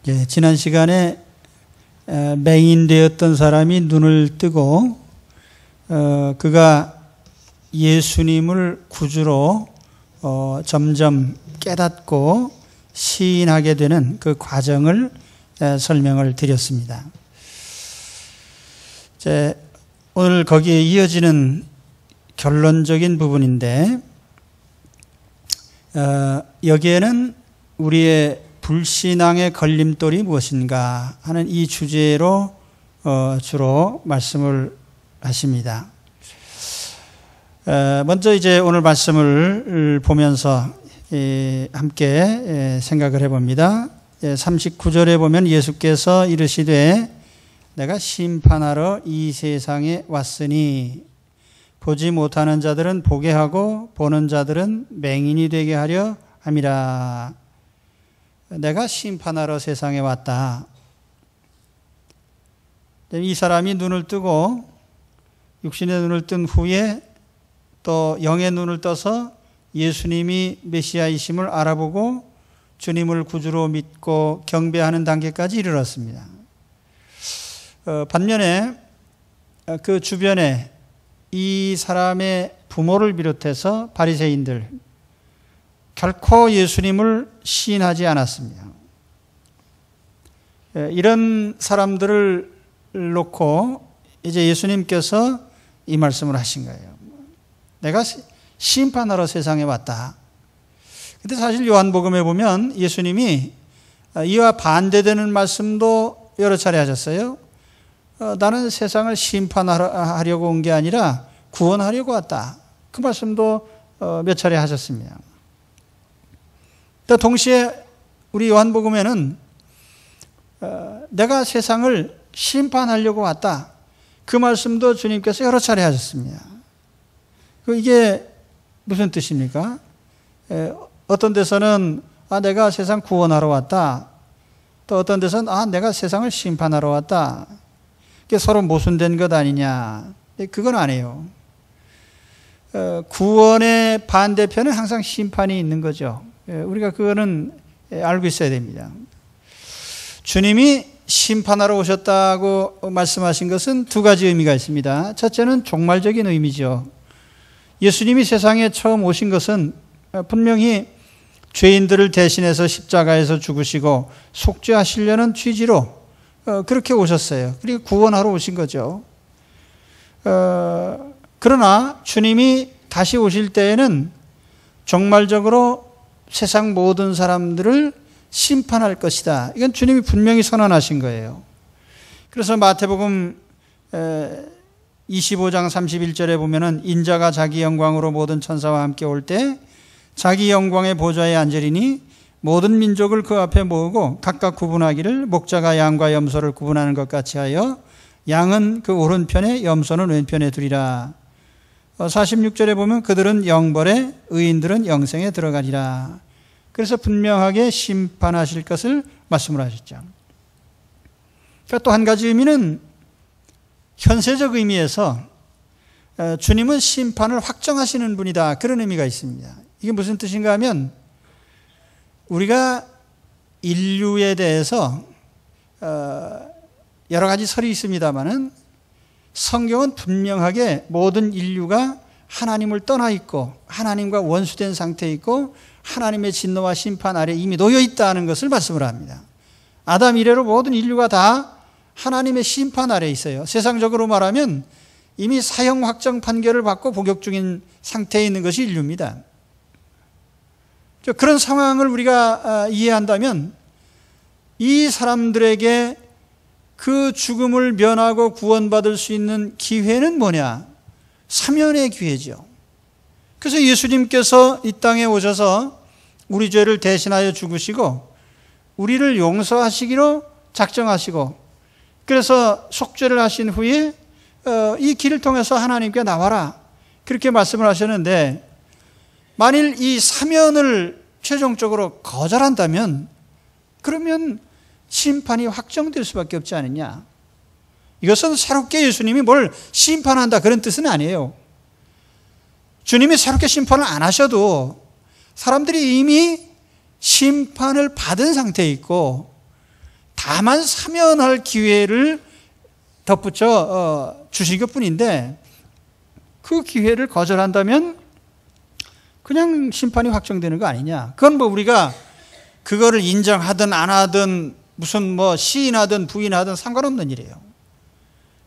지난 시간에 맹인되었던 사람이 눈을 뜨고 그가 예수님을 구주로 점점 깨닫고 시인하게 되는 그 과정을 설명을 드렸습니다. 오늘 거기에 이어지는 결론적인 부분인데, 여기에는 우리의 불신앙의 걸림돌이 무엇인가 하는 이 주제로 주로 말씀을 하십니다. 먼저 이제 오늘 말씀을 보면서 함께 생각을 해봅니다. 39절에 보면 예수께서 이르시되 내가 심판하러 이 세상에 왔으니 보지 못하는 자들은 보게 하고 보는 자들은 맹인이 되게 하려 함이라. 내가 심판하러 세상에 왔다. 이 사람이 눈을 뜨고 육신의 눈을 뜬 후에 또 영의 눈을 떠서 예수님이 메시아이심을 알아보고 주님을 구주로 믿고 경배하는 단계까지 이르렀습니다. 반면에 그 주변에 이 사람의 부모를 비롯해서 바리새인들 결코 예수님을 시인하지 않았습니다. 이런 사람들을 놓고 이제 예수님께서 이 말씀을 하신 거예요. 내가 심판하러 세상에 왔다. 근데 사실 요한복음에 보면 예수님이 이와 반대되는 말씀도 여러 차례 하셨어요. 나는 세상을 심판하려고 온 게 아니라 구원하려고 왔다. 그 말씀도 몇 차례 하셨습니다. 또 동시에 우리 요한복음에는 내가 세상을 심판하려고 왔다. 그 말씀도 주님께서 여러 차례 하셨습니다. 이게 무슨 뜻입니까? 어떤 데서는 내가 세상 구원하러 왔다. 또 어떤 데서는 내가 세상을 심판하러 왔다. 이게 서로 모순된 것 아니냐. 그건 아니에요. 구원의 반대편은 항상 심판이 있는 거죠. 우리가 그거는 알고 있어야 됩니다. 주님이 심판하러 오셨다고 말씀하신 것은 두 가지 의미가 있습니다. 첫째는 종말적인 의미죠. 예수님이 세상에 처음 오신 것은 분명히 죄인들을 대신해서 십자가에서 죽으시고 속죄하시려는 취지로 그렇게 오셨어요. 그리고 구원하러 오신 거죠. 그러나 주님이 다시 오실 때에는 종말적으로 세상 모든 사람들을 심판할 것이다. 이건 주님이 분명히 선언하신 거예요. 그래서 마태복음 25장 31절에 보면은 인자가 자기 영광으로 모든 천사와 함께 올 때 자기 영광의 보좌에 앉으리니 모든 민족을 그 앞에 모으고 각각 구분하기를 목자가 양과 염소를 구분하는 것 같이 하여 양은 그 오른편에 염소는 왼편에 두리라. 46절에 보면 그들은 영벌에 의인들은 영생에 들어가리라. 그래서 분명하게 심판하실 것을 말씀을 하셨죠. 그러니까 또 한 가지 의미는 현세적 의미에서 주님은 심판을 확정하시는 분이다. 그런 의미가 있습니다. 이게 무슨 뜻인가 하면 우리가 인류에 대해서 여러 가지 설이 있습니다만은 성경은 분명하게 모든 인류가 하나님을 떠나 있고 하나님과 원수된 상태에 있고 하나님의 진노와 심판 아래 이미 놓여 있다는 것을 말씀을 합니다. 아담 이래로 모든 인류가 다 하나님의 심판 아래 있어요. 세상적으로 말하면 이미 사형 확정 판결을 받고 복역 중인 상태에 있는 것이 인류입니다. 그런 상황을 우리가 이해한다면 이 사람들에게 그 죽음을 면하고 구원받을 수 있는 기회는 뭐냐? 사면의 기회죠. 그래서 예수님께서 이 땅에 오셔서 우리 죄를 대신하여 죽으시고 우리를 용서하시기로 작정하시고 그래서 속죄를 하신 후에 이 길을 통해서 하나님께 나와라. 그렇게 말씀을 하셨는데 만일 이 사면을 최종적으로 거절한다면 그러면 심판이 확정될 수밖에 없지 않느냐. 이것은 새롭게 예수님이 뭘 심판한다 그런 뜻은 아니에요. 주님이 새롭게 심판을 안 하셔도 사람들이 이미 심판을 받은 상태에 있고 다만 사면할 기회를 덧붙여 주신 것뿐인데 그 기회를 거절한다면 그냥 심판이 확정되는 거 아니냐. 그건 뭐 우리가 그거를 인정하든 안 하든 무슨 뭐 시인하든 부인하든 상관없는 일이에요.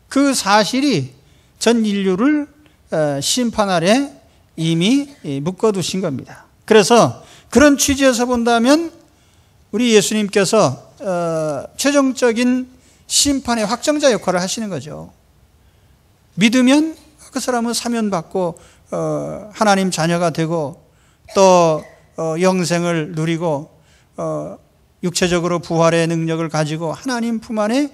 그 사실이 전 인류를 심판 아래 이미 묶어두신 겁니다. 그래서 그런 취지에서 본다면 우리 예수님께서 최종적인 심판의 확정자 역할을 하시는 거죠. 믿으면 그 사람은 사면받고 하나님 자녀가 되고 또 영생을 누리고 육체적으로 부활의 능력을 가지고 하나님 품 안에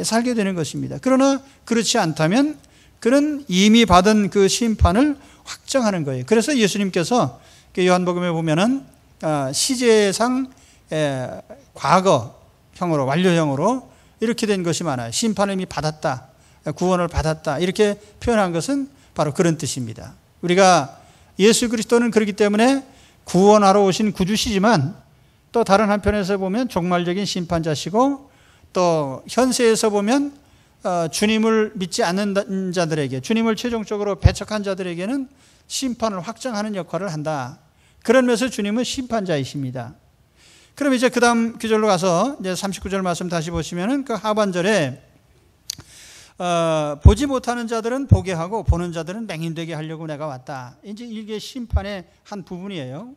살게 되는 것입니다. 그러나 그렇지 않다면 그는 이미 받은 그 심판을 확정하는 거예요. 그래서 예수님께서 요한복음에 보면은 시제상 과거형으로 완료형으로 이렇게 된 것이 많아요. 심판을 이미 받았다, 구원을 받았다 이렇게 표현한 것은 바로 그런 뜻입니다. 우리가 예수 그리스도는 그렇기 때문에 구원하러 오신 구주시지만 또 다른 한편에서 보면 종말적인 심판자시고 또 현세에서 보면 주님을 믿지 않는 자들에게, 주님을 최종적으로 배척한 자들에게는 심판을 확정하는 역할을 한다. 그런 면에서 주님은 심판자이십니다. 그럼 이제 그 다음 구절로 가서 이제 39절 말씀 다시 보시면은 그 하반절에 보지 못하는 자들은 보게 하고 보는 자들은 맹인되게 하려고 내가 왔다. 이제 이게 심판의 한 부분이에요.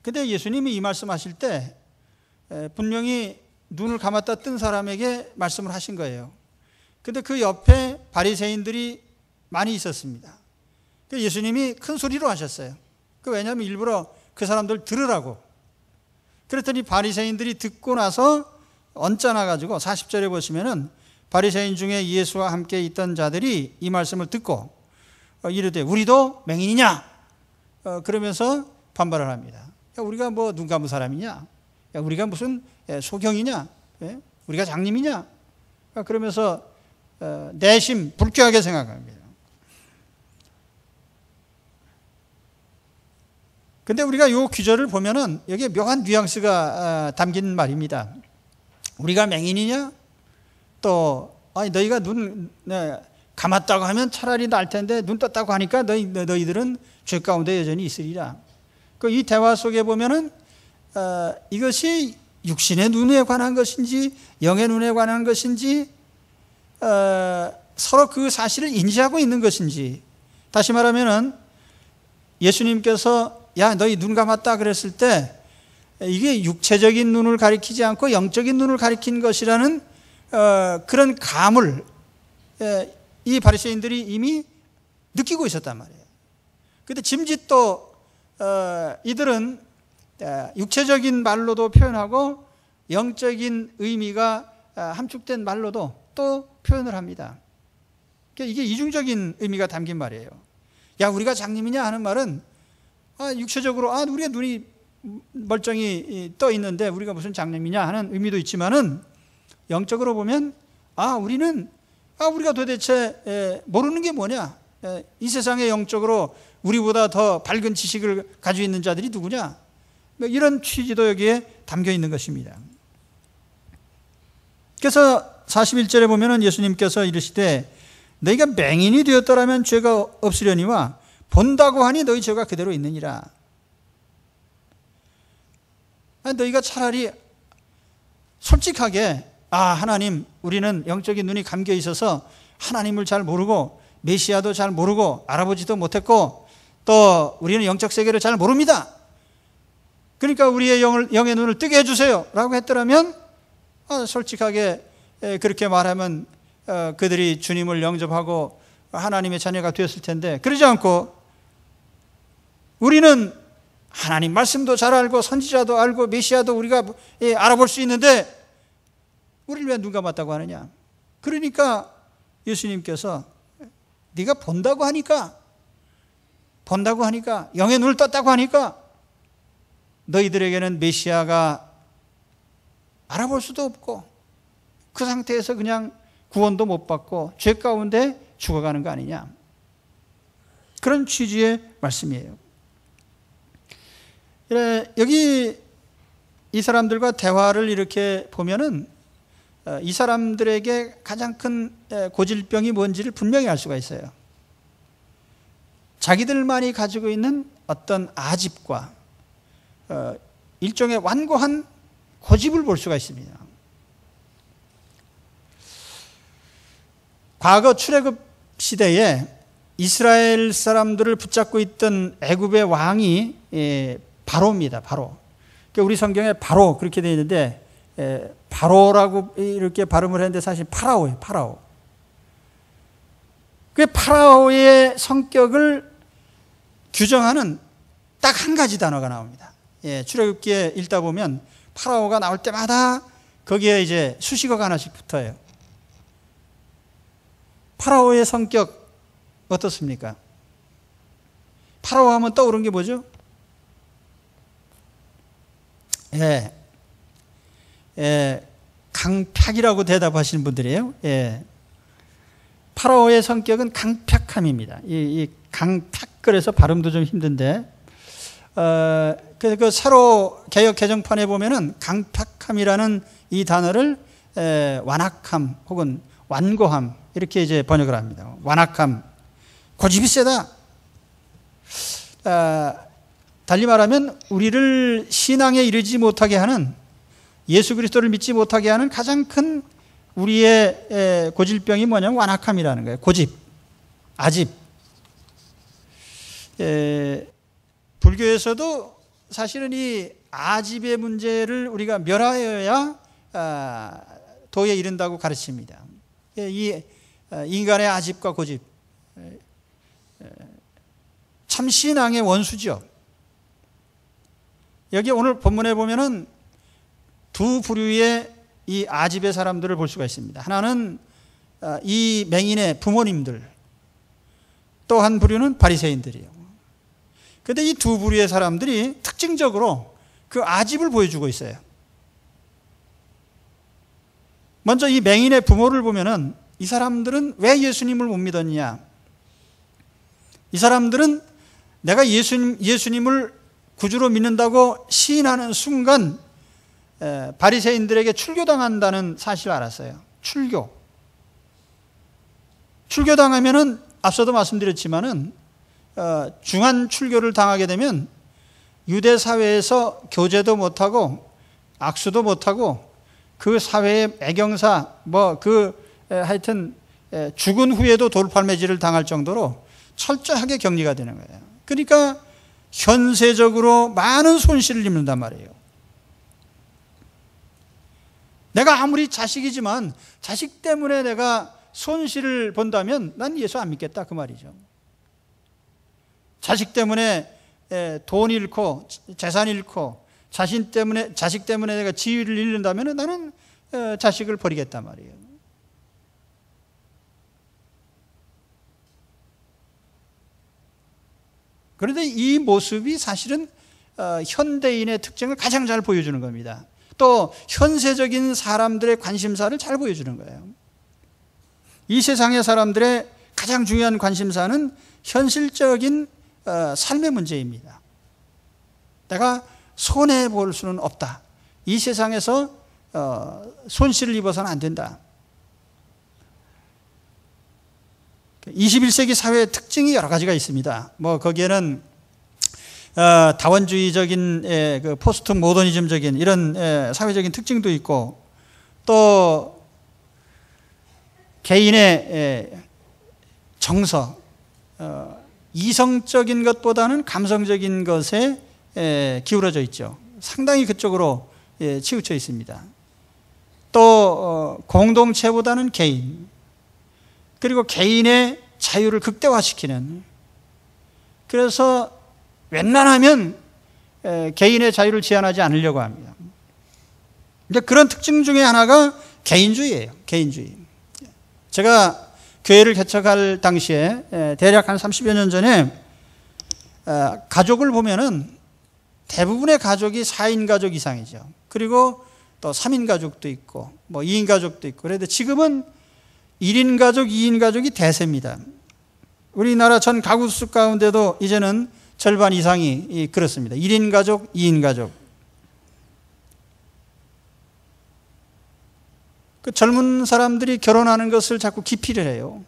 근데 예수님이 이 말씀하실 때 분명히 눈을 감았다 뜬 사람에게 말씀을 하신 거예요. 근데 그 옆에 바리새인들이 많이 있었습니다. 예수님이 큰 소리로 하셨어요. 왜냐하면 일부러 그 사람들 들으라고. 그랬더니 바리새인들이 듣고 나서 언짢아 가지고 40절에 보시면은 바리새인 중에 예수와 함께 있던 자들이 이 말씀을 듣고 이르되 우리도 맹인이냐? 그러면서 반발을 합니다. 야, 우리가 뭐 눈 감은 사람이냐? 야, 우리가 무슨 소경이냐? 우리가 장님이냐? 그러면서 내심 불쾌하게 생각합니다. 근데 우리가 이 구절을 보면은 여기에 묘한 뉘앙스가 담긴 말입니다. 우리가 맹인이냐? 또 너희가 눈 감았다고 하면 차라리 나을 텐데 눈 떴다고 하니까 너희들은 죄 가운데 여전히 있으리라. 이 대화 속에 보면은 이것이 육신의 눈에 관한 것인지 영의 눈에 관한 것인지 서로 그 사실을 인지하고 있는 것인지, 다시 말하면은 예수님께서 야 너희 눈 감았다 그랬을 때 이게 육체적인 눈을 가리키지 않고 영적인 눈을 가리킨 것이라는 그런 감을 이 바리새인들이 이미 느끼고 있었단 말이에요. 그런데 짐짓 또 이들은 육체적인 말로도 표현하고 영적인 의미가 함축된 말로도 또 표현을 합니다. 이게 이중적인 의미가 담긴 말이에요. 야 우리가 장님이냐 하는 말은 육체적으로 우리가 눈이 멀쩡히 떠 있는데 우리가 무슨 장님이냐 하는 의미도 있지만은 영적으로 보면 우리가 도대체 모르는 게 뭐냐? 이 세상에 영적으로 우리보다 더 밝은 지식을 가지고 있는 자들이 누구냐? 이런 취지도 여기에 담겨 있는 것입니다. 그래서 41절에 보면은 예수님께서 이르시되 너희가 맹인이 되었더라면 죄가 없으려니와 본다고 하니 너희 죄가 그대로 있느니라. 너희가 차라리 솔직하게 하나님 우리는 영적인 눈이 감겨 있어서 하나님을 잘 모르고 메시아도 잘 모르고 알아보지도 못했고 또 우리는 영적 세계를 잘 모릅니다. 그러니까 우리의 영의 눈을 뜨게 해주세요 라고 했더라면 솔직하게 그렇게 말하면 그들이 주님을 영접하고 하나님의 자녀가 되었을 텐데, 그러지 않고 우리는 하나님 말씀도 잘 알고 선지자도 알고 메시아도 우리가 알아볼 수 있는데 우리를 왜 눈 감았다고 하느냐? 그러니까 예수님께서 네가 본다고 하니까 영의 눈을 떴다고 하니까 너희들에게는 메시아가 알아볼 수도 없고 그 상태에서 그냥 구원도 못 받고 죄 가운데 죽어가는 거 아니냐? 그런 취지의 말씀이에요. 여기 이 사람들과 대화를 이렇게 보면은 이 사람들에게 가장 큰 고질병이 뭔지를 분명히 알 수가 있어요. 자기들만이 가지고 있는 어떤 아집과 일종의 완고한 고집을 볼 수가 있습니다. 과거 출애굽 시대에 이스라엘 사람들을 붙잡고 있던 애굽의 왕이 바로입니다. 바로. 우리 성경에 바로 그렇게 되어 있는데 바로라고 이렇게 발음을 했는데 사실 파라오예요. 파라오. 그 파라오의 성격을 규정하는 딱 한 가지 단어가 나옵니다. 출애굽기에 읽다 보면 파라오가 나올 때마다 거기에 이제 수식어가 하나씩 붙어요. 파라오의 성격 어떻습니까? 파라오 하면 떠오른 게 뭐죠? 강팍이라고 대답하시는 분들이에요. 파라오의 성격은 강팍함입니다. 이 강팍, 그래서 발음도 좀 힘든데, 그 새로 개역 개정판에 보면은 강팍함이라는 이 단어를 완악함 혹은 완고함 이렇게 이제 번역을 합니다. 완악함, 고집이 세다. 달리 말하면 우리를 신앙에 이르지 못하게 하는, 예수 그리스도를 믿지 못하게 하는 가장 큰 우리의 고질병이 뭐냐면 완악함이라는 거예요. 고집, 아집. 불교에서도 사실은 이 아집의 문제를 우리가 멸하여야 도에 이른다고 가르칩니다. 이 인간의 아집과 고집, 참 신앙의 원수죠. 여기 오늘 본문에 보면은 두 부류의 이 아집의 사람들을 볼 수가 있습니다. 하나는 이 맹인의 부모님들, 또 한 부류는 바리새인들이에요. 그런데 이 두 부류의 사람들이 특징적으로 그 아집을 보여주고 있어요. 먼저 이 맹인의 부모를 보면은 이 사람들은 왜 예수님을 못 믿었냐? 이 사람들은 내가 예수님을 구주로 믿는다고 시인하는 순간 바리새인들에게 출교당한다는 사실을 알았어요. 출교당하면은 앞서도 말씀드렸지만은 중한 출교를 당하게 되면 유대 사회에서 교제도 못하고 악수도 못하고 그 사회의 애경사 하여튼 죽은 후에도 돌팔매질을 당할 정도로 철저하게 격리가 되는 거예요. 그러니까 현세적으로 많은 손실을 입는단 말이에요. 내가 아무리 자식이지만 자식 때문에 내가 손실을 본다면 난 예수 안 믿겠다 그 말이죠. 자식 때문에 돈 잃고 재산 잃고 자식 때문에 내가 지위를 잃는다면 나는 자식을 버리겠단 말이에요. 그런데 이 모습이 사실은 현대인의 특징을 가장 잘 보여주는 겁니다. 또 현세적인 사람들의 관심사를 잘 보여주는 거예요. 이 세상의 사람들의 가장 중요한 관심사는 현실적인 삶의 문제입니다. 내가 손해볼 수는 없다. 이 세상에서 손실을 입어서는 안 된다. 21세기 사회의 특징이 여러 가지가 있습니다. 거기에는 다원주의적인 그 포스트 모더니즘적인 이런 사회적인 특징도 있고, 또 개인의 정서, 이성적인 것보다는 감성적인 것에 기울어져 있죠. 상당히 그쪽으로 치우쳐 있습니다. 또 공동체보다는 개인, 그리고 개인의 자유를 극대화시키는, 그래서 웬만하면 개인의 자유를 제한하지 않으려고 합니다. 이제 그런 특징 중에 하나가 개인주의예요. 개인주의. 제가 교회를 개척할 당시에 대략 한 30여 년 전에 가족을 보면은 대부분의 가족이 4인 가족 이상이죠. 그리고 또 3인 가족도 있고 2인 가족도 있고, 그런데 지금은 1인 가족, 2인 가족이 대세입니다. 우리나라 전 가구 수 가운데도 이제는 절반 이상이 그렇습니다. 1인 가족, 2인 가족. 그 젊은 사람들이 결혼하는 것을 자꾸 기피를 해요.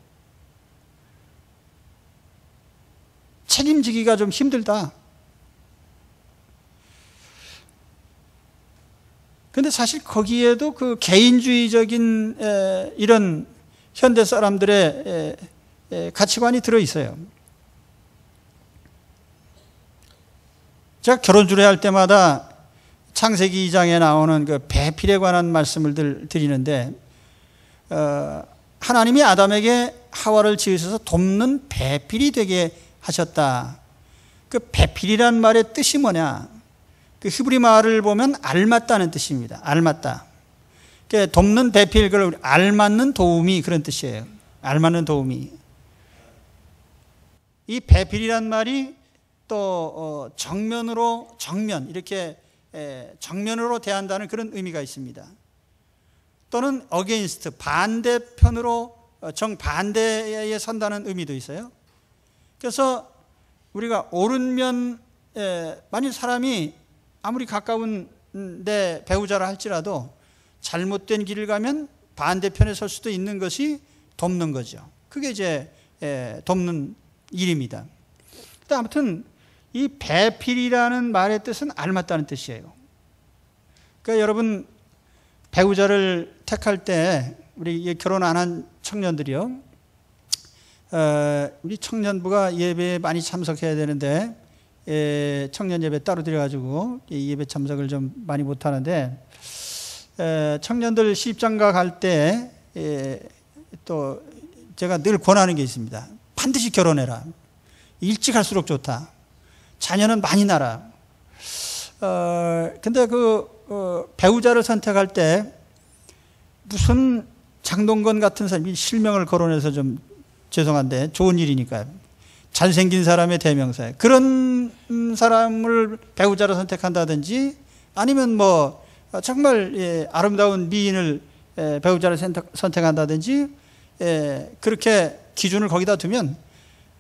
책임지기가 좀 힘들다. 근데 사실 거기에도 그 개인주의적인 이런 현대 사람들의 가치관이 들어있어요. 제가 결혼 주례할 때마다 창세기 2장에 나오는 그 배필에 관한 말씀을 드리는데, 하나님이 아담에게 하와를 지으셔서 돕는 배필이 되게 하셨다. 그 배필이란 말의 뜻이 뭐냐? 그 히브리 말을 보면 알맞다는 뜻입니다. 알맞다. 그 돕는 배필, 그걸 알맞는 도우미, 그런 뜻이에요. 알맞는 도우미. 이 배필이란 말이 또 정면 이렇게 정면으로 대한다는 그런 의미가 있습니다. 또는 against, 반대편으로 정반대에 선다는 의미도 있어요. 그래서 우리가 오른면, 만일 사람이 아무리 가까운 내 배우자라 할지라도 잘못된 길을 가면 반대편에 설 수도 있는 것이 돕는 거죠. 그게 이제 돕는 일입니다. 아무튼 이 배필이라는 말의 뜻은 알맞다는 뜻이에요. 그러니까 여러분, 배우자를 택할 때 우리 결혼 안 한 청년들이요, 우리 청년부가 예배에 많이 참석해야 되는데 청년 예배 따로 드려가지고 예배 참석을 좀 많이 못하는데, 청년들 시집장가 갈 때 또 제가 늘 권하는 게 있습니다. 반드시 결혼해라. 일찍 할수록 좋다. 자녀는 많이 낳아라. 근데 배우자를 선택할 때 무슨 장동건 같은 사람이 실명을 거론해서 좀 죄송한데 좋은 일이니까요. 잘생긴 사람의 대명사예요. 그런 사람을 배우자로 선택한다든지, 아니면 뭐 정말 아름다운 미인을 배우자로 선택한다든지, 그렇게 기준을 거기다 두면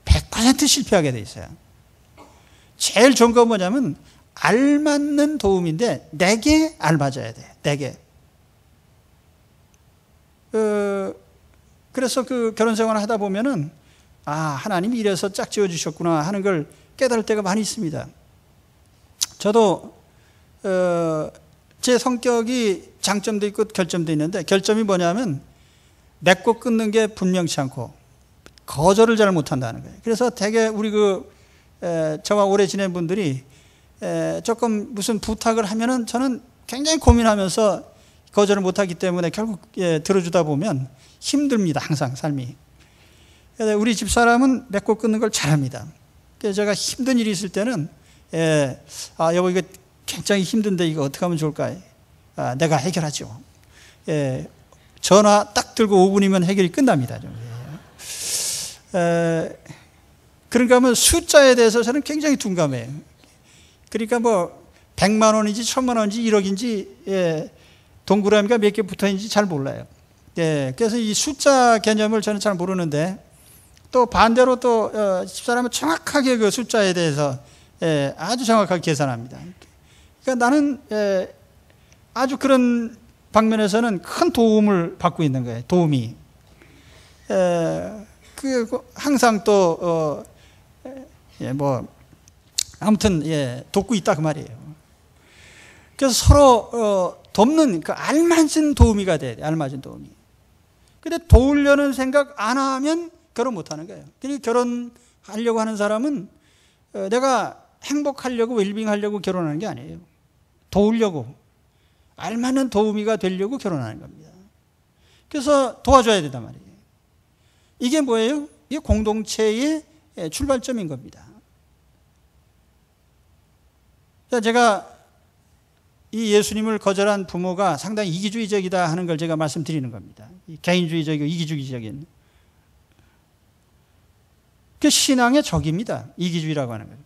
100% 실패하게 돼 있어요. 제일 좋은 건 뭐냐면 알맞는 도움인데 내게 알맞아야 돼. 내게. 그래서 그 결혼 생활을 하다 보면은, 아, 하나님이 이래서 짝지어 주셨구나 하는 걸 깨달을 때가 많이 있습니다. 저도 제 성격이 장점도 있고 결점도 있는데, 결점이 뭐냐면 맺고 끊는 게 분명치 않고 거절을 잘 못한다는 거예요. 그래서 되게 우리 저와 오래 지낸 분들이 조금 무슨 부탁을 하면은 저는 굉장히 고민하면서 거절을 못하기 때문에 결국 들어주다 보면 힘듭니다. 항상 삶이. 우리 집사람은 맺고 끊는 걸 잘합니다. 그래서 제가 힘든 일이 있을 때는 여보, 이거 굉장히 힘든데 이거 어떻게 하면 좋을까? 내가 해결하죠. 전화 딱 들고 5분이면 해결이 끝납니다. 그런가 하면 숫자에 대해서 저는 굉장히 둔감해요. 그러니까 뭐 100만 원인지 1000만 원인지 1억인지 동그라미가 몇 개 붙어 있는지 잘 몰라요. 그래서 이 숫자 개념을 저는 잘 모르는데, 또 반대로 또 집사람은 정확하게 그 숫자에 대해서 아주 정확하게 계산합니다. 그러니까 나는 아주 그런 방면에서는 큰 도움을 받고 있는 거예요. 도움이. 항상 또 아무튼 돕고 있다 그 말이에요. 그래서 서로 돕는 그 알맞은 도우미가 돼야 돼. 알맞은 도우미. 근데 도우려는 생각 안 하면 결혼 못 하는 거예요. 그러니까 결혼하려고 하는 사람은 내가 행복하려고 웰빙하려고 결혼하는 게 아니에요. 도우려고, 알맞는 도우미가 되려고 결혼하는 겁니다. 그래서 도와줘야 된단 말이에요. 이게 뭐예요? 이게 공동체의 출발점인 겁니다. 제가 이 예수님을 거절한 부모가 상당히 이기주의적이다 하는 걸 제가 말씀드리는 겁니다. 개인주의적이고 이기주의적인. 그 신앙의 적입니다. 이기주의라고 하는 거예요.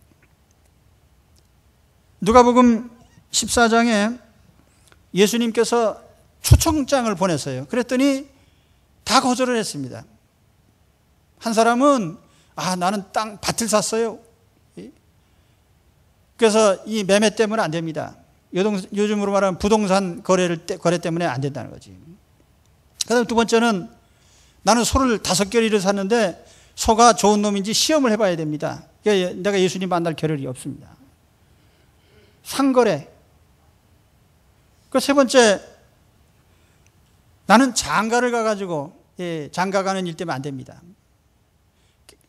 누가복음 14장에 예수님께서 초청장을 보냈어요. 그랬더니 다 거절을 했습니다. 한 사람은 나는 밭을 샀어요. 그래서 이 매매 때문에 안 됩니다. 요즘으로 말하면 부동산 거래 때문에 안 된다는 거지. 그다음에 두 번째는 나는 소를 5개를 샀는데 소가 좋은 놈인지 시험을 해봐야 됩니다. 내가 예수님 만날 겨를이 없습니다. 상거래. 그 세 번째, 나는 장가를 가가지고 장가 가는 일 때문에 안 됩니다.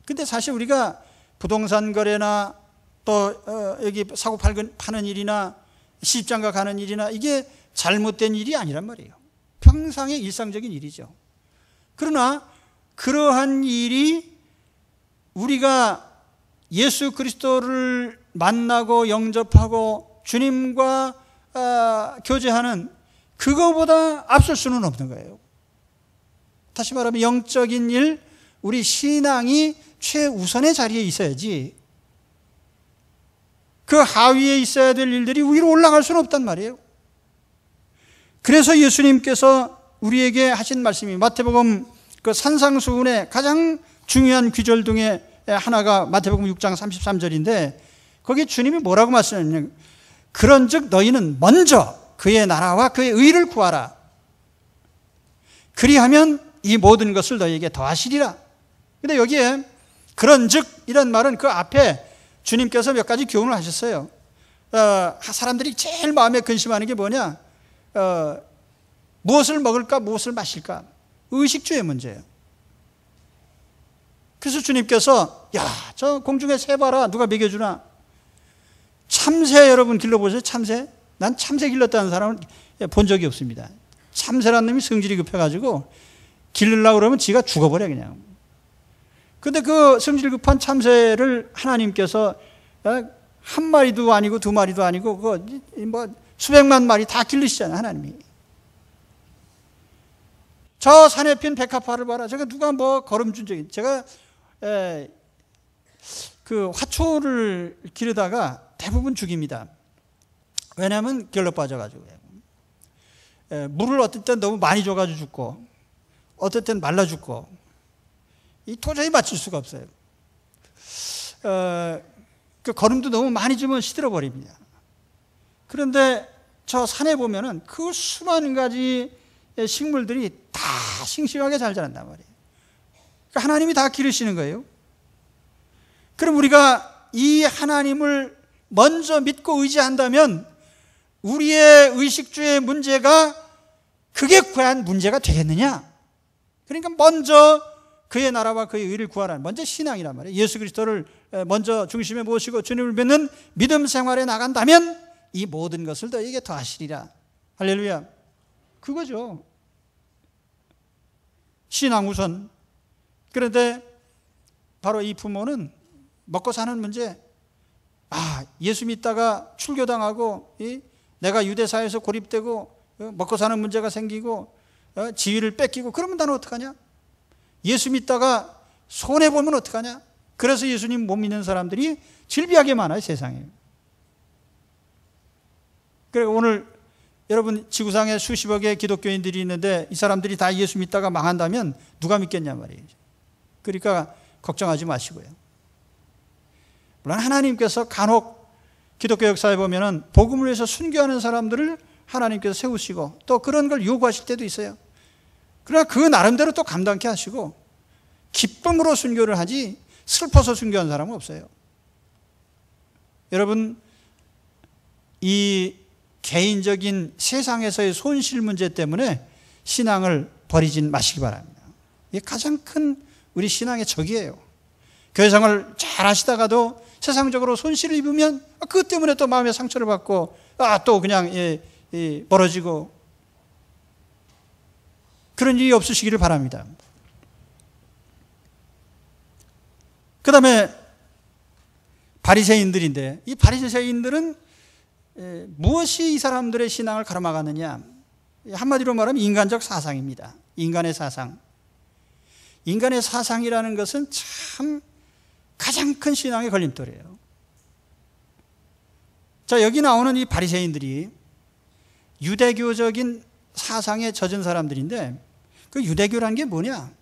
근데 사실 우리가 부동산 거래나 또 여기 사고 파는 일이나 시집장가 가는 일이나 이게 잘못된 일이 아니란 말이에요. 평상의 일상적인 일이죠. 그러나 그러한 일이 우리가 예수 그리스도를 만나고 영접하고 주님과 교제하는 그거보다 앞설 수는 없는 거예요. 다시 말하면 영적인 일, 우리 신앙이 최우선의 자리에 있어야지 그 하위에 있어야 될 일들이 위로 올라갈 수는 없단 말이에요. 그래서 예수님께서 우리에게 하신 말씀이 마태복음 그 산상수훈의 가장 중요한 귀절 중에 하나가 마태복음 6장 33절인데 거기 주님이 뭐라고 말씀하냐면 그런즉 너희는 먼저 그의 나라와 그의 의를 구하라. 그리하면 이 모든 것을 너희에게 더하시리라. 근데 여기에 그런즉 이런 말은 그 앞에 주님께서 몇 가지 교훈을 하셨어요. 사람들이 제일 마음에 근심하는 게 뭐냐? 무엇을 먹을까 무엇을 마실까? 의식주의 문제예요. 그래서 주님께서 저 공중에 새 봐라. 누가 먹여주나? 참새 여러분 길러보세요. 참새. 난 참새 길렀다는 사람은 본 적이 없습니다. 참새라는 놈이 성질이 급해가지고 기르려고 그러면 지가 죽어버려 그냥. 근데 그 성질 급한 참새를 하나님께서 한 마리도 아니고 두 마리도 아니고 뭐 수백만 마리 다 기르시잖아요. 하나님이. 저 산에 핀 백합화를 봐라. 제가 누가 뭐 걸음 준 적이. 제가 그 화초를 기르다가 대부분 죽입니다. 왜냐하면 결로 빠져가지고. 물을 어떨 땐 너무 많이 줘가지고 죽고 어떨 땐 말라 죽고 이 도저히 맞출 수가 없어요. 그 걸음도 너무 많이 주면 시들어 버립니다. 그런데 저 산에 보면은 그 수많은 가지 식물들이 다 싱싱하게 잘 자란단 말이에요. 그러니까 하나님이 다 기르시는 거예요. 그럼 우리가 이 하나님을 먼저 믿고 의지한다면 우리의 의식주의 문제가 그게 과연 문제가 되겠느냐? 그러니까 먼저 그의 나라와 그의 의를 구하라는 먼저 신앙이란 말이에요. 예수 그리스도를 먼저 중심에 모시고 주님을 믿는 믿음 생활에 나간다면 이 모든 것을 너희에게 더하시리라. 할렐루야. 그거죠. 신앙 우선. 그런데 바로 이 부모는 먹고 사는 문제, 예수 믿다가 출교당하고 내가 유대사회에서 고립되고 먹고 사는 문제가 생기고 지위를 뺏기고 그러면 나는 어떡하냐? 예수 믿다가 손해보면 어떡하냐? 그래서 예수님 못 믿는 사람들이 질비하게 많아요, 세상에. 그래 오늘 여러분 지구상에 수십억의 기독교인들이 있는데 이 사람들이 다 예수 믿다가 망한다면 누가 믿겠냐 말이에요. 그러니까 걱정하지 마시고요. 물론 하나님께서 간혹 기독교 역사에 보면은 복음을 위해서 순교하는 사람들을 하나님께서 세우시고 또 그런 걸 요구하실 때도 있어요. 그러나 그 나름대로 또 감당케 하시고 기쁨으로 순교를 하지 슬퍼서 순교한 사람은 없어요. 여러분 이 개인적인 세상에서의 손실 문제 때문에 신앙을 버리진 마시기 바랍니다. 이게 가장 큰 우리 신앙의 적이에요. 교회 생활을 잘 하시다가도 세상적으로 손실을 입으면 그것 때문에 또 마음의 상처를 받고 또 그냥 멀어지고 그런 일이 없으시기를 바랍니다. 그 다음에 바리새인들인데 이 바리새인들은 무엇이 이 사람들의 신앙을 가로막았느냐? 한마디로 말하면 인간적 사상입니다. 인간의 사상. 인간의 사상이라는 것은 참 가장 큰 신앙의 걸림돌이에요. 자, 여기 나오는 이 바리새인들이 유대교적인 사상에 젖은 사람들인데 그 유대교라는 게 뭐냐?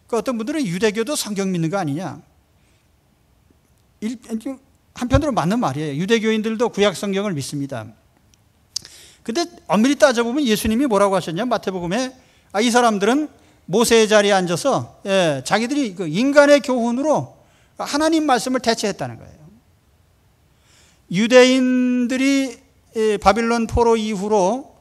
그 어떤 분들은 유대교도 성경 믿는 거 아니냐? 한편으로 맞는 말이에요. 유대교인들도 구약 성경을 믿습니다. 근데 엄밀히 따져보면 예수님이 뭐라고 하셨냐? 마태복음에 이 사람들은 모세의 자리에 앉아서 자기들이 그 인간의 교훈으로 하나님 말씀을 대체했다는 거예요. 유대인들이 바빌론 포로 이후로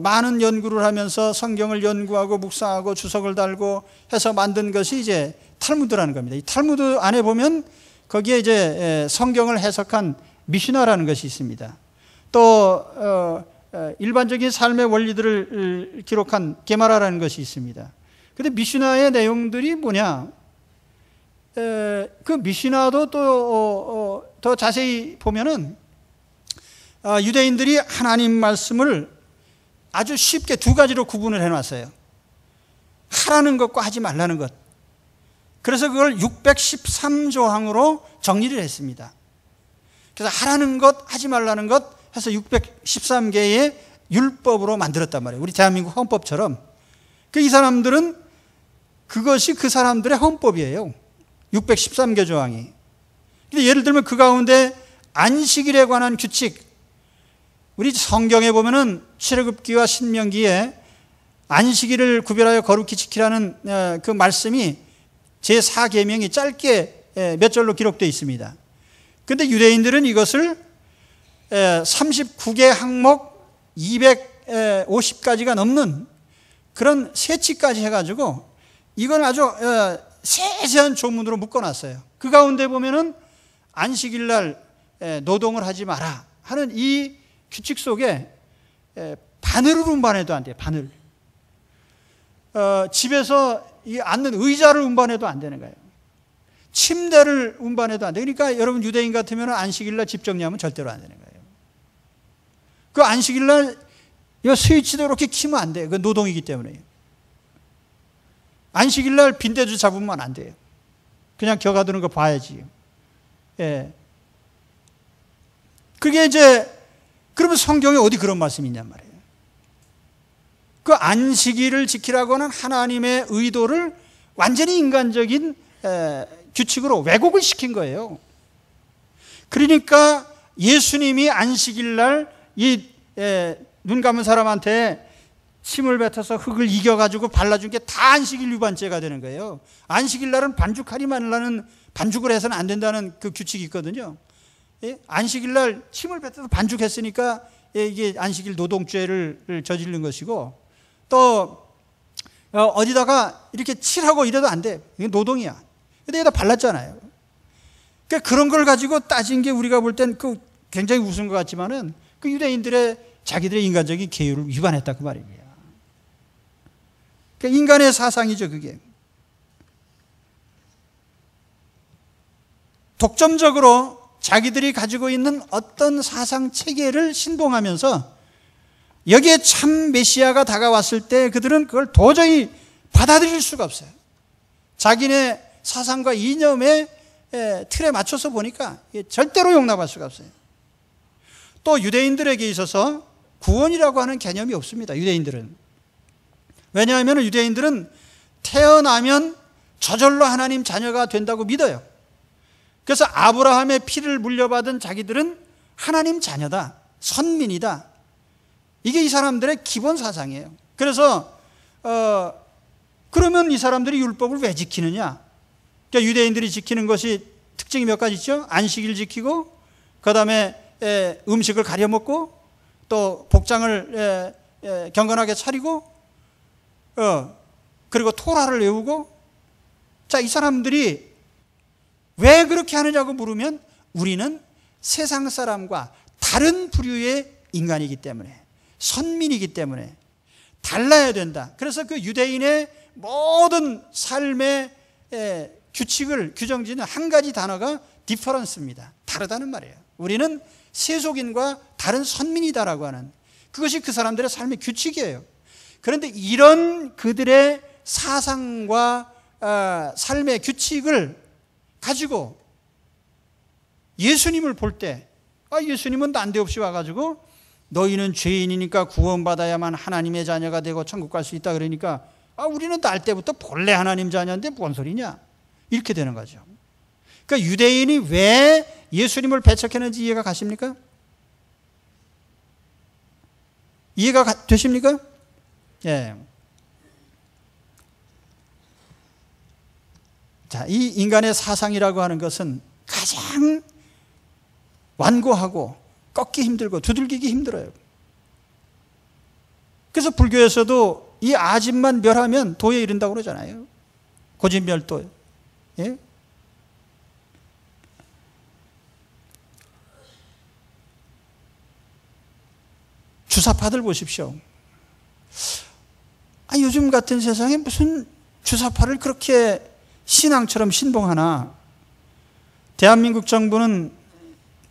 많은 연구를 하면서 성경을 연구하고 묵상하고 주석을 달고 해서 만든 것이 이제 탈무드라는 겁니다. 이 탈무드 안에 보면 거기에 이제 성경을 해석한 미슈나라는 것이 있습니다. 또 일반적인 삶의 원리들을 기록한 게마라라는 것이 있습니다. 그런데 미슈나의 내용들이 뭐냐? 그 미슈나도 또 더 자세히 보면은 유대인들이 하나님 말씀을 아주 쉽게 두 가지로 구분을 해놨어요. 하라는 것과 하지 말라는 것. 그래서 그걸 613조항으로 정리를 했습니다. 그래서 하라는 것, 하지 말라는 것 해서 613개의 율법으로 만들었단 말이에요. 우리 대한민국 헌법처럼. 이 사람들은 그것이 그 사람들의 헌법이에요. 613개 조항이. 근데 예를 들면 그 가운데 안식일에 관한 규칙, 우리 성경에 보면은 출애굽기와 신명기에 안식일을 구별하여 거룩히 지키라는 그 말씀이 제4계명이 짧게 몇 절로 기록되어 있습니다. 그런데 유대인들은 이것을 39개 항목 250가지가 넘는 그런 세치까지 해가지고 이건 아주 세세한 조문으로 묶어놨어요. 그 가운데 보면은 안식일 날 노동을 하지 마라 하는 이 규칙 속에 바늘을 운반해도 안 돼요. 바늘. 집에서 앉는 의자를 운반해도 안 되는 거예요. 침대를 운반해도 안 돼요. 그러니까 여러분 유대인 같으면 안식일 날 집 정리하면 절대로 안 되는 거예요. 그 안식일 날 이 스위치도 이렇게 키면 안 돼요. 그 노동이기 때문에. 안식일 날 빈대주 잡으면 안 돼요. 그냥 겨가드는 거 봐야지. 예. 그게 이제, 그러면 성경에 어디 그런 말씀이 있냔 말이에요. 그 안식일을 지키라고 하는 하나님의 의도를 완전히 인간적인 규칙으로 왜곡을 시킨 거예요. 그러니까 예수님이 안식일 날 이 눈 감은 사람한테 침을 뱉어서 흙을 이겨가지고 발라준 게 다 안식일 위반죄가 되는 거예요. 안식일 날은 반죽하리 말라는, 반죽을 해서는 안 된다는 그 규칙이 있거든요. 안식일 날 침을 뱉어서 반죽했으니까 이게 안식일 노동죄를 저지른 것이고, 또 어디다가 이렇게 칠하고 이래도 안 돼. 이게 노동이야. 근데 여기다 발랐잖아요. 그러니까 그런 걸 가지고 따진 게 우리가 볼 땐 그 굉장히 우스운 것 같지만은 그 유대인들의 자기들의 인간적인 계율을 위반했다 그 말입니다. 그러니까 인간의 사상이죠, 그게. 독점적으로 자기들이 가지고 있는 어떤 사상 체계를 신봉하면서 여기에 참 메시아가 다가왔을 때 그들은 그걸 도저히 받아들일 수가 없어요. 자기네 사상과 이념의 틀에 맞춰서 보니까 절대로 용납할 수가 없어요. 또 유대인들에게 있어서 구원이라고 하는 개념이 없습니다. 유대인들은. 왜냐하면 유대인들은 태어나면 저절로 하나님 자녀가 된다고 믿어요. 그래서 아브라함의 피를 물려받은 자기들은 하나님 자녀다, 선민이다. 이게 이 사람들의 기본 사상이에요. 그래서 그러면 이 사람들이 율법을 왜 지키느냐? 그러니까 유대인들이 지키는 것이 특징이 몇 가지 있죠. 안식일 지키고, 그 다음에 음식을 가려 먹고, 또 복장을 경건하게 차리고, 그리고 토라를 외우고. 자, 이 사람들이 왜 그렇게 하느냐고 물으면 우리는 세상 사람과 다른 부류의 인간이기 때문에, 선민이기 때문에 달라야 된다. 그래서 그 유대인의 모든 삶의 규칙을 규정짓는 한 가지 단어가 디퍼런스입니다. 다르다는 말이에요. 우리는 세속인과 다른 선민이다라고 하는, 그것이 그 사람들의 삶의 규칙이에요. 그런데 이런 그들의 사상과 삶의 규칙을 가지고 예수님을 볼 때, 예수님은 난데없이 와가지고 너희는 죄인이니까 구원받아야만 하나님의 자녀가 되고 천국 갈 수 있다 그러니까 우리는 날 때부터 본래 하나님 자녀인데 뭔 소리냐, 이렇게 되는 거죠. 그러니까 유대인이 왜 예수님을 배척했는지 이해가 가십니까? 이해가 되십니까? 예. 자, 이 인간의 사상이라고 하는 것은 가장 완고하고 꺾기 힘들고 두들기기 힘들어요. 그래서 불교에서도 이 아집만 멸하면 도에 이른다고 그러잖아요. 고집멸도. 예? 주사파들 보십시오. 요즘 같은 세상에 무슨 주사파를 그렇게 신앙처럼 신봉하나. 대한민국 정부는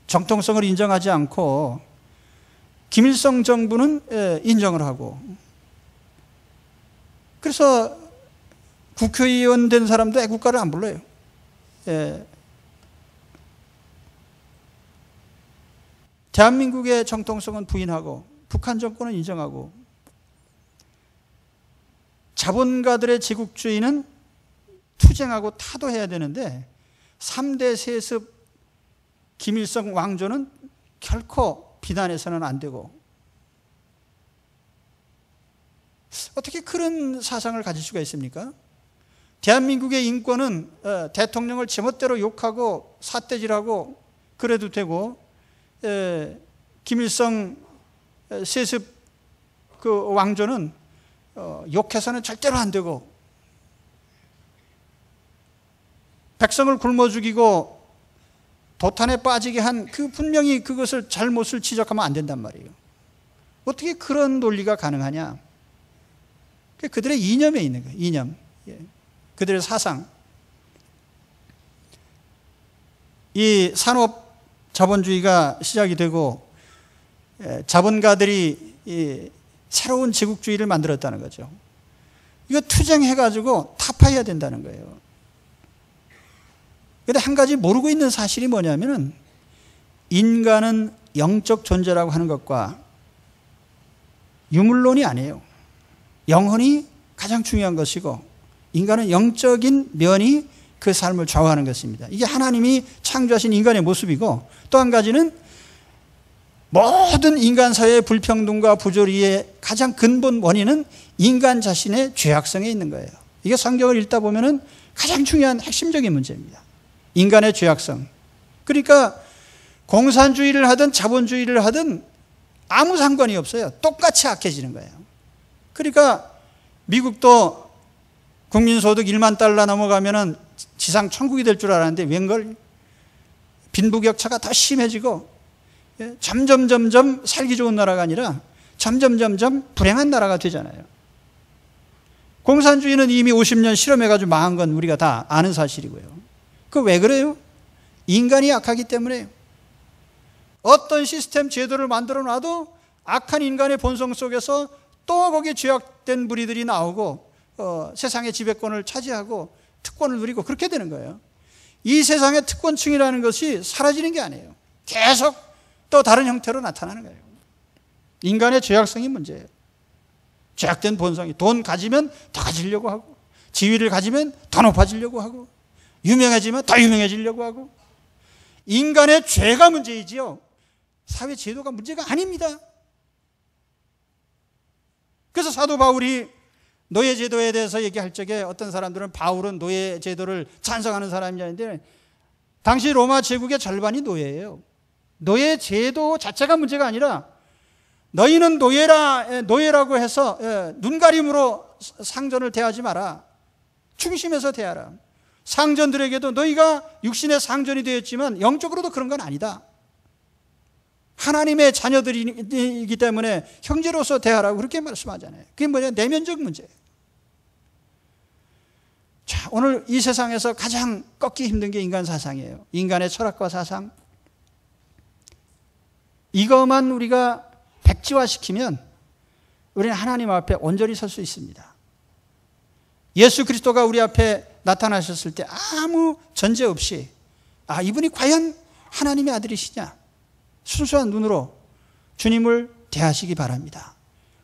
정통성을 인정하지 않고 김일성 정부는 인정을 하고, 그래서 국회의원 된 사람도 애국가를 안 불러요. 대한민국의 정통성은 부인하고 북한 정권은 인정하고, 자본가들의 제국주의는 투쟁하고 타도해야 되는데 3대 세습 김일성 왕조는 결코 비난해서는 안 되고, 어떻게 그런 사상을 가질 수가 있습니까? 대한민국의 인권은 대통령을 제멋대로 욕하고 삿대질하고 그래도 되고, 김일성 세습 그 왕조는 욕해서는 절대로 안 되고, 백성을 굶어 죽이고 도탄에 빠지게 한 분명히 그것을 잘못을 지적하면 안 된단 말이에요. 어떻게 그런 논리가 가능하냐? 그들의 이념에 있는 거예요. 이념. 그들의 사상. 이 산업 자본주의가 시작이 되고 자본가들이 이 새로운 제국주의를 만들었다는 거죠. 이거 투쟁해가지고 타파해야 된다는 거예요. 그런데 한 가지 모르고 있는 사실이 뭐냐면은, 인간은 영적 존재라고 하는 것과 유물론이 아니에요. 영혼이 가장 중요한 것이고, 인간은 영적인 면이 그 삶을 좌우하는 것입니다. 이게 하나님이 창조하신 인간의 모습이고, 또 한 가지는 모든 인간 사회의 불평등과 부조리의 가장 근본 원인은 인간 자신의 죄악성에 있는 거예요. 이게 성경을 읽다 보면은 가장 중요한 핵심적인 문제입니다. 인간의 죄악성. 그러니까 공산주의를 하든 자본주의를 하든 아무 상관이 없어요. 똑같이 악해지는 거예요. 그러니까 미국도 국민소득 1만 달러 넘어가면은 지상 천국이 될 줄 알았는데 웬걸, 빈부격차가 더 심해지고 점점 살기 좋은 나라가 아니라 점점 불행한 나라가 되잖아요. 공산주의는 이미 50년 실험해가지고 망한 건 우리가 다 아는 사실이고요. 그 왜 그래요? 인간이 약하기 때문에. 어떤 시스템 제도를 만들어 놔도 악한 인간의 본성 속에서 또 거기에 죄악된 무리들이 나오고 세상의 지배권을 차지하고 특권을 누리고 그렇게 되는 거예요. 이 세상의 특권층이라는 것이 사라지는 게 아니에요. 계속 또 다른 형태로 나타나는 거예요. 인간의 죄악성이 문제예요. 죄악된 본성이, 돈 가지면 더 가지려고 하고, 지위를 가지면 더 높아지려고 하고, 유명해지면 더 유명해지려고 하고. 인간의 죄가 문제이지요, 사회 제도가 문제가 아닙니다. 그래서 사도 바울이 노예제도에 대해서 얘기할 적에 어떤 사람들은 바울은 노예제도를 찬성하는 사람이냐는데, 당시 로마 제국의 절반이 노예예요. 노예제도 자체가 문제가 아니라 너희는 노예라고 해서 눈가림으로 상전을 대하지 마라. 중심에서 대하라. 상전들에게도 너희가 육신의 상전이 되었지만 영적으로도 그런 건 아니다. 하나님의 자녀들이기 때문에 형제로서 대하라고 그렇게 말씀하잖아요. 그게 뭐냐? 내면적 문제예요. 자, 오늘 이 세상에서 가장 꺾기 힘든 게 인간 사상이에요. 인간의 철학과 사상. 이것만 우리가 백지화시키면 우리는 하나님 앞에 온전히 설 수 있습니다. 예수 그리스도가 우리 앞에 나타나셨을 때 아무 전제 없이 이분이 과연 하나님의 아들이시냐, 순수한 눈으로 주님을 대하시기 바랍니다.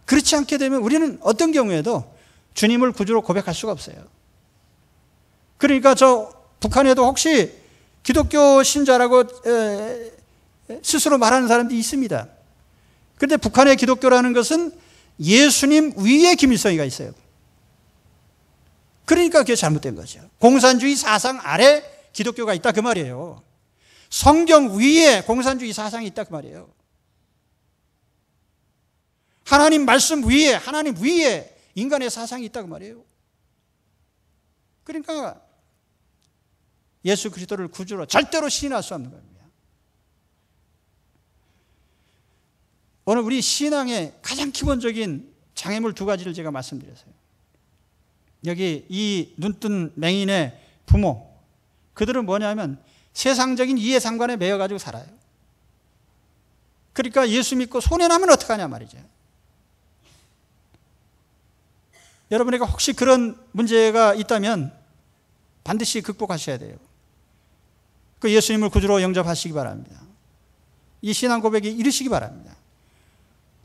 그렇지 않게 되면 우리는 어떤 경우에도 주님을 구주로 고백할 수가 없어요. 그러니까 저 북한에도 혹시 기독교 신자라고 스스로 말하는 사람들이 있습니다. 그런데 북한의 기독교라는 것은 예수님 위에 김일성이가 있어요. 그러니까 그게 잘못된 거죠. 공산주의 사상 아래 기독교가 있다 그 말이에요. 성경 위에 공산주의 사상이 있다 그 말이에요. 하나님 말씀 위에, 하나님 위에 인간의 사상이 있다 그 말이에요. 그러니까 예수 그리스도를 구주로 절대로 시인할 수 없는 겁니다. 오늘 우리 신앙의 가장 기본적인 장애물 두 가지를 제가 말씀드렸어요. 여기 이 눈뜬 맹인의 부모, 그들은 뭐냐면 세상적인 이해상관에 매여가지고 살아요. 그러니까 예수 믿고 손해나면 어떡하냐 말이죠. 여러분에게 혹시 그런 문제가 있다면 반드시 극복하셔야 돼요. 그 예수님을 구주로 영접하시기 바랍니다. 이 신앙 고백이 이르시기 바랍니다.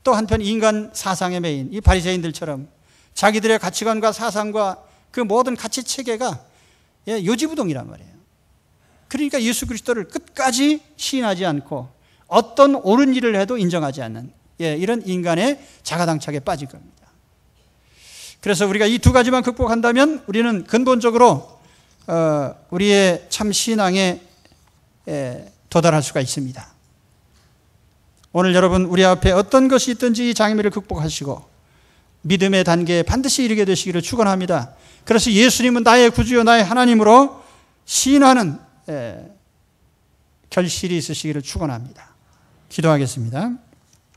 또 한편 인간 사상에 매인 이 바리새인들처럼 자기들의 가치관과 사상과 그 모든 가치 체계가 요지부동이란 말이에요. 그러니까 예수 그리스도를 끝까지 시인하지 않고 어떤 옳은 일을 해도 인정하지 않는 이런 인간의 자가당착에 빠질 겁니다. 그래서 우리가 이 두 가지만 극복한다면 우리는 근본적으로 우리의 참 신앙에 도달할 수가 있습니다. 오늘 여러분 우리 앞에 어떤 것이 있든지 이 장애물을 극복하시고 믿음의 단계에 반드시 이르게 되시기를 축원합니다. 그래서 예수님은 나의 구주요 나의 하나님으로 시인하는 결실이 있으시기를 축원합니다. 기도하겠습니다.